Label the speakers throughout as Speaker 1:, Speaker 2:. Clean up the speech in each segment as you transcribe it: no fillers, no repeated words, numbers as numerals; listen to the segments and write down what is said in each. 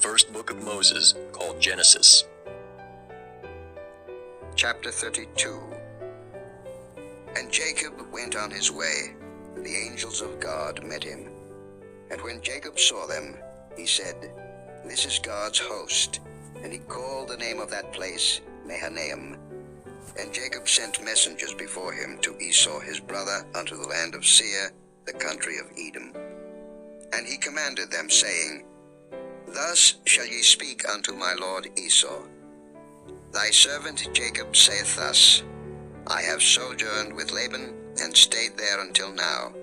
Speaker 1: first book of Moses, called Genesis.
Speaker 2: Chapter 32. And Jacob went on his way, and the angels of God met him. And when Jacob saw them, he said, "This is God's host." And he called the name of that place Mahanaim. And Jacob sent messengers before him to Esau his brother unto the land of Seir, the country of Edom. And he commanded them, saying, "Thus shall ye speak unto my lord Esau. Thy servant Jacob saith thus, I have sojourned with Laban, and stayed there until now.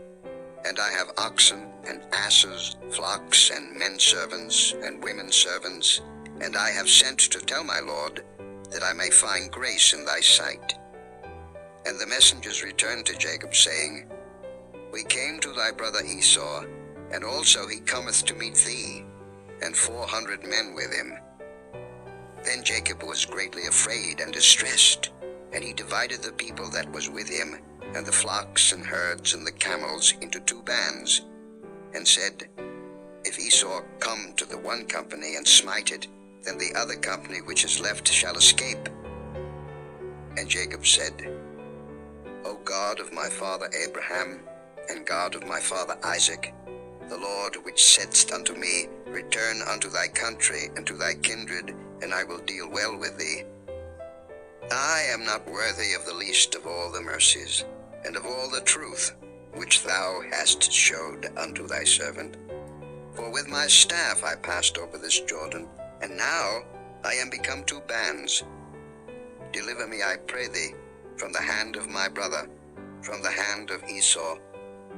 Speaker 2: And I have oxen, and asses, flocks, and men servants, and women servants, and I have sent to tell my lord, that I may find grace in thy sight." And the messengers returned to Jacob, saying, "We came to thy brother Esau, and also he cometh to meet thee, and 400 men with him." Then Jacob was greatly afraid and distressed, and he divided the people that was with him, and the flocks and herds and the camels into 2 bands, and said, "If Esau come to the one company and smite it, then the other company which is left shall escape." And Jacob said, "O God of my father Abraham, and God of my father Isaac, the Lord which saidst unto me, Return unto thy country and to thy kindred, and I will deal well with thee. I am not worthy of the least of all the mercies, and of all the truth which thou hast showed unto thy servant. For with my staff I passed over this Jordan, and now I am become 2 bands. Deliver me, I pray thee, from the hand of my brother, from the hand of Esau,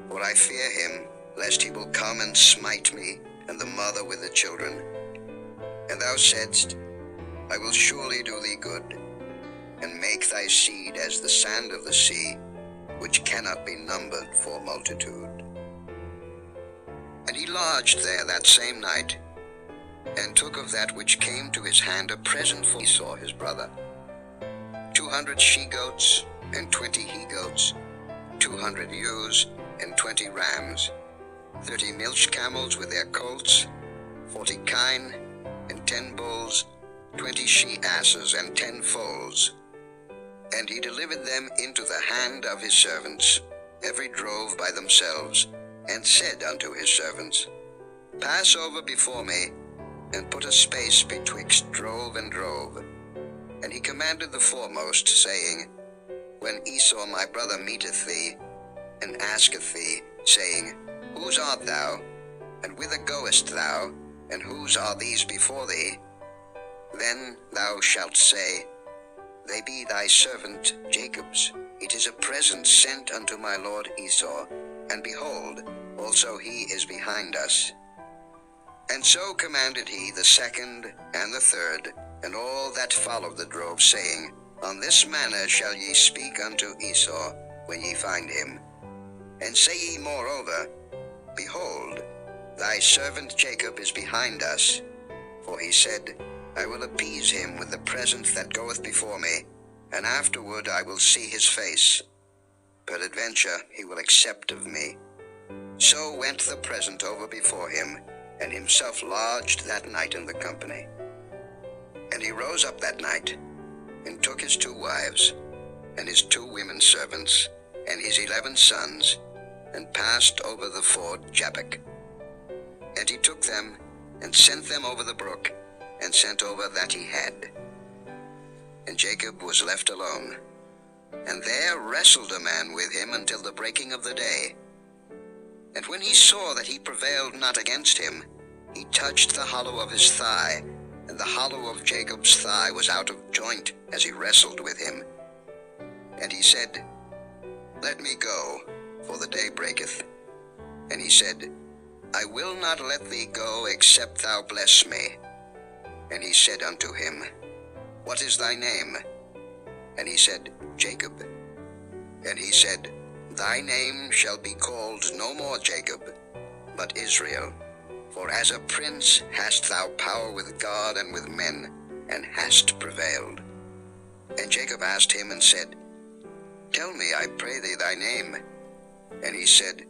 Speaker 2: for I fear him, lest he will come and smite me, and the mother with the children. And thou saidst, I will surely do thee good, and make thy seed as the sand of the sea, which cannot be numbered for multitude." And he lodged there that same night, and took of that which came to his hand a present for Esau his brother, 200 she-goats, and 20 he-goats, 200 ewes, and 20 rams, 30 milch camels with their colts, 40 kine, and 10 bulls, 20 she-asses, and 10 foals. And he delivered them into the hand of his servants, every drove by themselves, and said unto his servants, "Pass over before me, and put a space betwixt drove and drove." And he commanded the foremost, saying, "When Esau my brother meeteth thee, and asketh thee, saying, Whose art thou? And whither goest thou? And whose are these before thee? Then thou shalt say, They be thy servant Jacob's. It is a present sent unto my lord Esau, and behold, also he is behind us." And so commanded he the second and the third, and all that followed the drove, saying, "On this manner shall ye speak unto Esau, when ye find him. And say ye moreover, Behold, thy servant Jacob is behind us. For he said, I will appease him with the present that goeth before me, and afterward I will see his face. Peradventure he will accept of me." So went the present over before him, and himself lodged that night in the company. And he rose up that night, and took his 2 wives, and his 2 women servants, and his 11 sons, and passed over the ford Jabbok. And he took them, and sent them over the brook, and sent over that he had. And Jacob was left alone, and there wrestled a man with him until the breaking of the day. And when he saw that he prevailed not against him, he touched the hollow of his thigh, and the hollow of Jacob's thigh was out of joint as he wrestled with him. And he said, "Let me go, for the day breaketh." And he said, "I will not let thee go, except thou bless me." And he said unto him, "What is thy name?" And he said, "Jacob." And he said, "Thy name shall be called no more Jacob, but Israel. For as a prince hast thou power with God and with men, and hast prevailed." And Jacob asked him and said, "Tell me, I pray thee, thy name." And he said,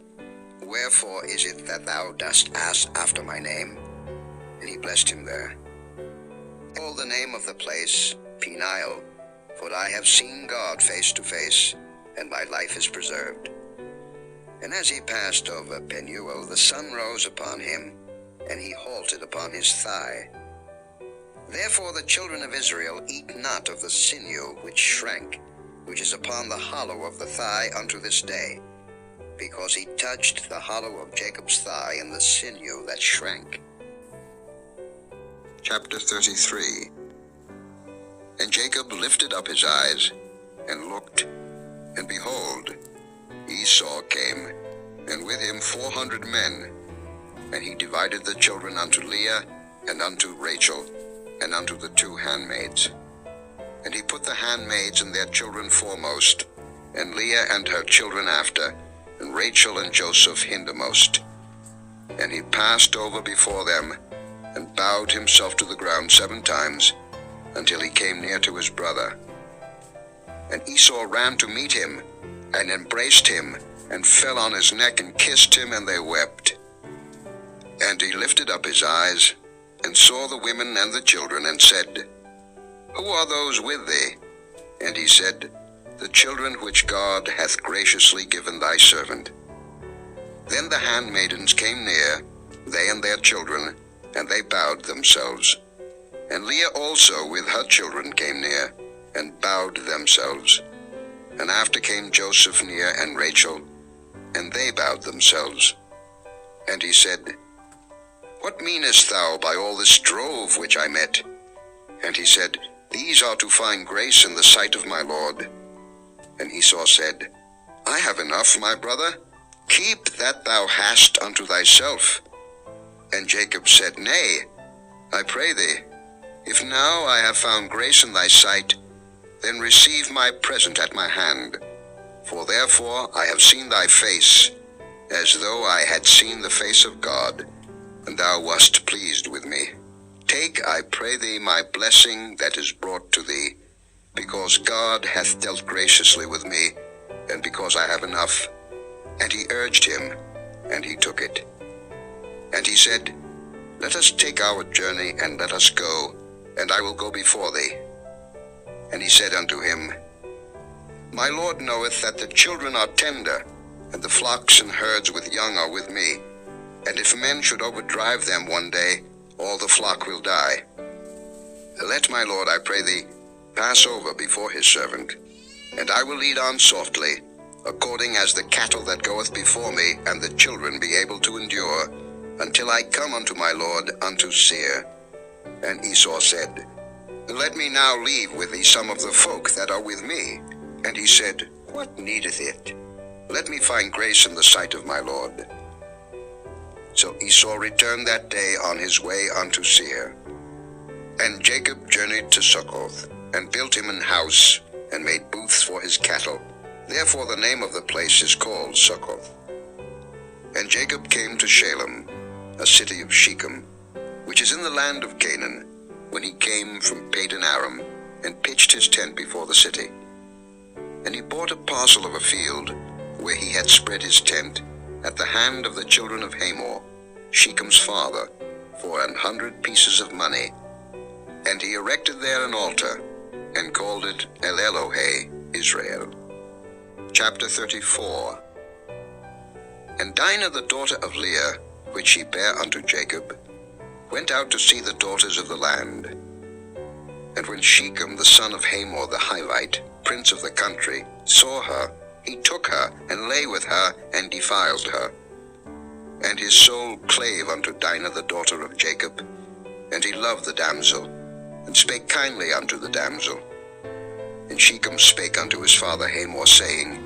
Speaker 2: "Wherefore is it that thou dost ask after my name?" and he blessed him there. Called the name of the place Peniel, for I have seen God face to face, and my life is preserved. And as he passed over Penuel, the sun rose upon him, and he halted upon his thigh. Therefore the children of Israel eat not of the sinew which shrank, which is upon the hollow of the thigh unto this day, because he touched the hollow of Jacob's thigh and the sinew that shrank. Chapter 33. And Jacob lifted up his eyes, and looked, and behold, Esau came, and with him 400 men. And he divided the children unto Leah, and unto Rachel, and unto the 2 handmaids. And he put the handmaids and their children foremost, and Leah and her children after, and Rachel and Joseph hindermost. And he passed over before them, and bowed himself to the ground 7 times, until he came near to his brother. And Esau ran to meet him, and embraced him, and fell on his neck, and kissed him, and they wept. And he lifted up his eyes, and saw the women and the children, and said, Who are those with thee? And he said, The children which God hath graciously given thy servant. Then the handmaidens came near, they and their children, and they bowed themselves. And Leah also with her children came near, and bowed themselves. And after came Joseph near, and Rachel, and they bowed themselves. And he said, What meanest thou by all this drove which I met? And he said, These are to find grace in the sight of my Lord. And Esau said, I have enough, my brother. Keep that thou hast unto thyself. And Jacob said, Nay, I pray thee, if now I have found grace in thy sight, then receive my present at my hand. For therefore I have seen thy face, as though I had seen the face of God, and thou wast pleased with me. Take, I pray thee, my blessing that is brought to thee, because God hath dealt graciously with me, and because I have enough. And he urged him, and he took it. And he said, Let us take our journey, and let us go, and I will go before thee. And he said unto him, My Lord knoweth that the children are tender, and the flocks and herds with young are with me. And if men should overdrive them one day, all the flock will die. Let my Lord, I pray thee, pass over before his servant, and I will lead on softly, according as the cattle that goeth before me, and the children be able to endure, until I come unto my Lord unto Seir. And Esau said, Let me now leave with thee some of the folk that are with me. And he said, What needeth it? Let me find grace in the sight of my Lord. So Esau returned that day on his way unto Seir. And Jacob journeyed to Succoth, and built him an house, and made booths for his cattle. Therefore the name of the place is called Succoth. And Jacob came to Shalem, a city of Shechem, which is in the land of Canaan, when he came from Padan Aram, and pitched his tent before the city. And he bought a parcel of a field, where he had spread his tent, at the hand of the children of Hamor, Shechem's father, for 100 pieces of money. And he erected there an altar, and called it El Elohe Israel. Chapter 34. And Dinah the daughter of Leah, which she bare unto Jacob, went out to see the daughters of the land. And when Shechem the son of Hamor the Hivite, prince of the country, saw her, he took her, and lay with her, and defiled her. And his soul clave unto Dinah the daughter of Jacob, and he loved the damsel, and spake kindly unto the damsel. And Shechem spake unto his father Hamor, saying,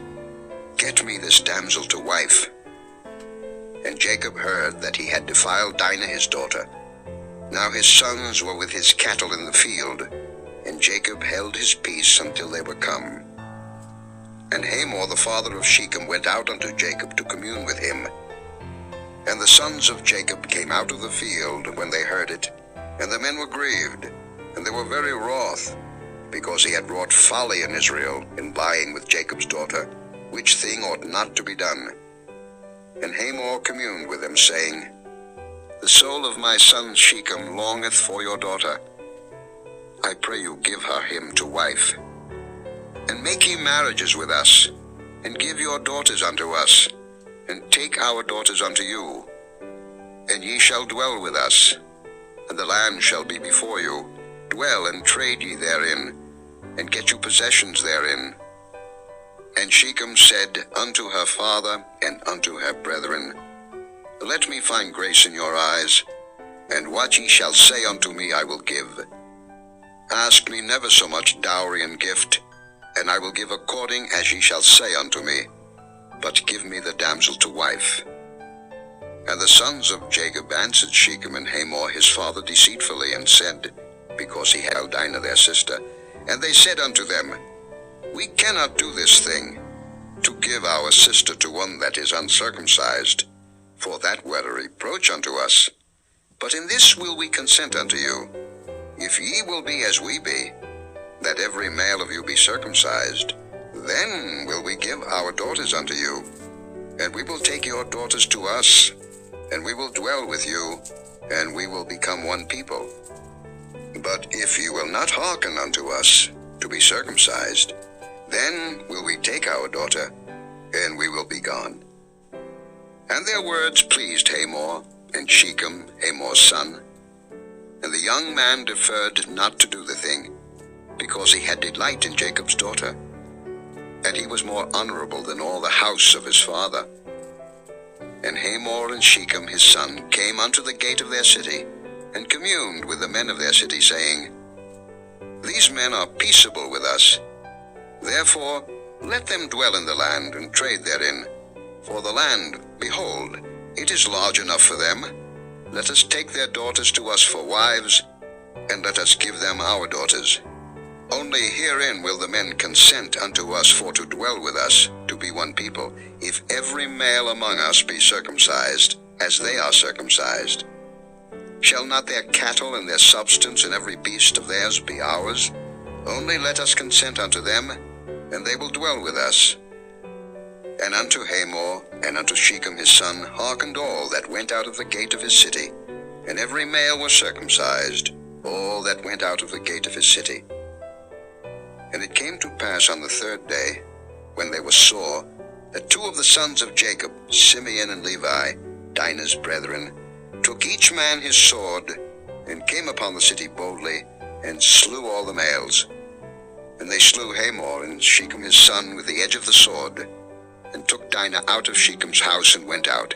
Speaker 2: Get me this damsel to wife. And Jacob heard that he had defiled Dinah his daughter. Now his sons were with his cattle in the field, and Jacob held his peace until they were come. And Hamor the father of Shechem went out unto Jacob to commune with him. And the sons of Jacob came out of the field when they heard it, and the men were grieved, and they were very wroth, because he had wrought folly in Israel in lying with Jacob's daughter, which thing ought not to be done. And Hamor communed with them, saying, The soul of my son Shechem longeth for your daughter. I pray you give her him to wife. And make ye marriages with us, and give your daughters unto us, and take our daughters unto you. And ye shall dwell with us, and the land shall be before you. Dwell and trade ye therein, and get you possessions therein. And Shechem said unto her father and unto her brethren, Let me find grace in your eyes, and what ye shall say unto me I will give. Ask me never so much dowry and gift, and I will give according as ye shall say unto me, but give me the damsel to wife. And the sons of Jacob answered Shechem and Hamor his father deceitfully, and said, because he held Dinah their sister, and they said unto them, We cannot do this thing, to give our sister to one that is uncircumcised, for that were a reproach unto us. But in this will we consent unto you, if ye will be as we be, that every male of you be circumcised, then will we give our daughters unto you, and we will take your daughters to us, and we will dwell with you, and we will become one people. But if ye will not hearken unto us to be circumcised, then will we take our daughter, and we will be gone. And their words pleased Hamor, and Shechem, Hamor's son. And the young man deferred not to do the thing, because he had delight in Jacob's daughter, and he was more honorable than all the house of his father. And Hamor and Shechem his son came unto the gate of their city, and communed with the men of their city, saying, These men are peaceable with us. Therefore let them dwell in the land, and trade therein. For the land, behold, it is large enough for them. Let us take their daughters to us for wives, and let us give them our daughters. Only herein will the men consent unto us for to dwell with us, to be one people, if every male among us be circumcised, as they are circumcised. Shall not their cattle and their substance and every beast of theirs be ours? Only let us consent unto them, and they will dwell with us. And unto Hamor and unto Shechem his son hearkened all that went out of the gate of his city, and every male was circumcised, all that went out of the gate of his city. And it came to pass on the third day, when they were sore, that two of the sons of Jacob, Simeon and Levi, Dinah's brethren, took each man his sword, and came upon the city boldly, and slew all the males. And they slew Hamor and Shechem his son with the edge of the sword, and took Dinah out of Shechem's house, and went out.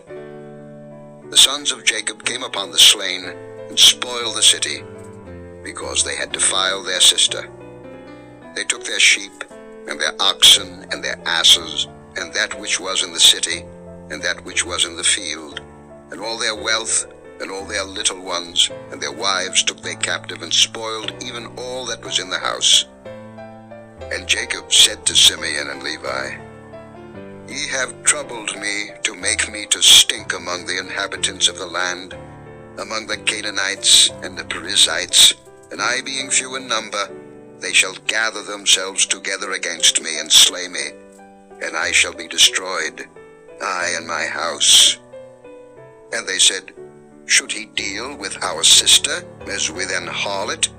Speaker 2: The sons of Jacob came upon the slain, and spoiled the city, because they had defiled their sister. They took their sheep, and their oxen, and their asses, and that which was in the city, and that which was in the field, and all their wealth, and all their little ones, and their wives took they captive, and spoiled even all that was in the house. And Jacob said to Simeon and Levi, Ye have troubled me to make me to stink among the inhabitants of the land, among the Canaanites and the Perizzites, and I being few in number, they shall gather themselves together against me, and slay me, and I shall be destroyed, I and my house. And they said, Should he deal with our sister as with an harlot,